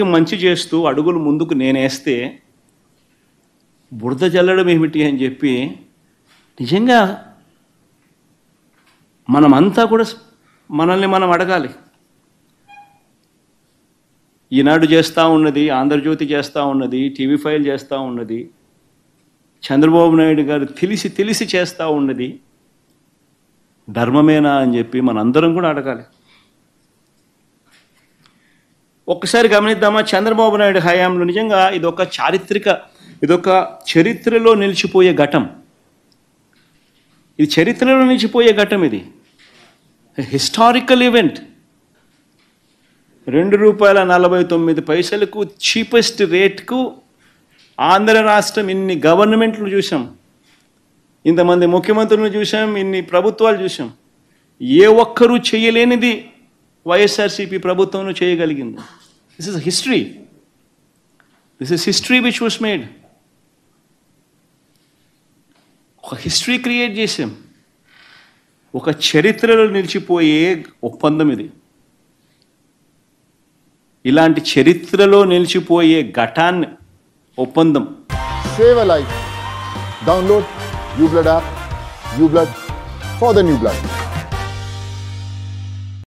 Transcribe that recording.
మంచి చేస్తూ అడుగులు ముందుకు నేనేస్తే బురద జల్లడం ఏమిటి అని చెప్పి నిజంగా మనమంతా కూడా మనల్ని మనం అడగాలి. ఈనాడు చేస్తూ ఉన్నది, ఆంధ్రజ్యోతి చేస్తూ ఉన్నది, టీవీ ఫైల్ చేస్తూ ఉన్నది, చంద్రబాబు నాయుడు గారు తెలిసి చేస్తూ ఉన్నది ధర్మమేనా అని చెప్పి మనందరం కూడా అడగాలి. ఒక్కసారి గమనిద్దామా, చంద్రబాబు నాయుడు హయాంలో నిజంగా ఇదొక చరిత్రలో నిలిచిపోయే ఘటం. ఇది చరిత్రలో నిలిచిపోయే ఘటం. ఇది హిస్టారికల్ ఈవెంట్. ₹2.49 చీపెస్ట్ రేట్కు ఆంధ్ర రాష్ట్రం ఇన్ని గవర్నమెంట్లు చూసాం, ఇంతమంది ముఖ్యమంత్రులను చూసాం, ఇన్ని ప్రభుత్వాలు చూసాం. ఏ ఒక్కరూ చేయలేనిది వైఎస్ఆర్సీపీ ప్రభుత్వం చేయగలిగింది. This is history. This is history which was made. ఒక హిస్టరీ క్రియేట్ చేసాం. ఒక చరిత్రలో నిలిచిపోయే ఒప్పందం ఇది. ఇలాంటి చరిత్రలో నిలిచిపోయే ఘటాన్ని ఒప్పందం. Save a life. Download new blood app. New blood for the new blood.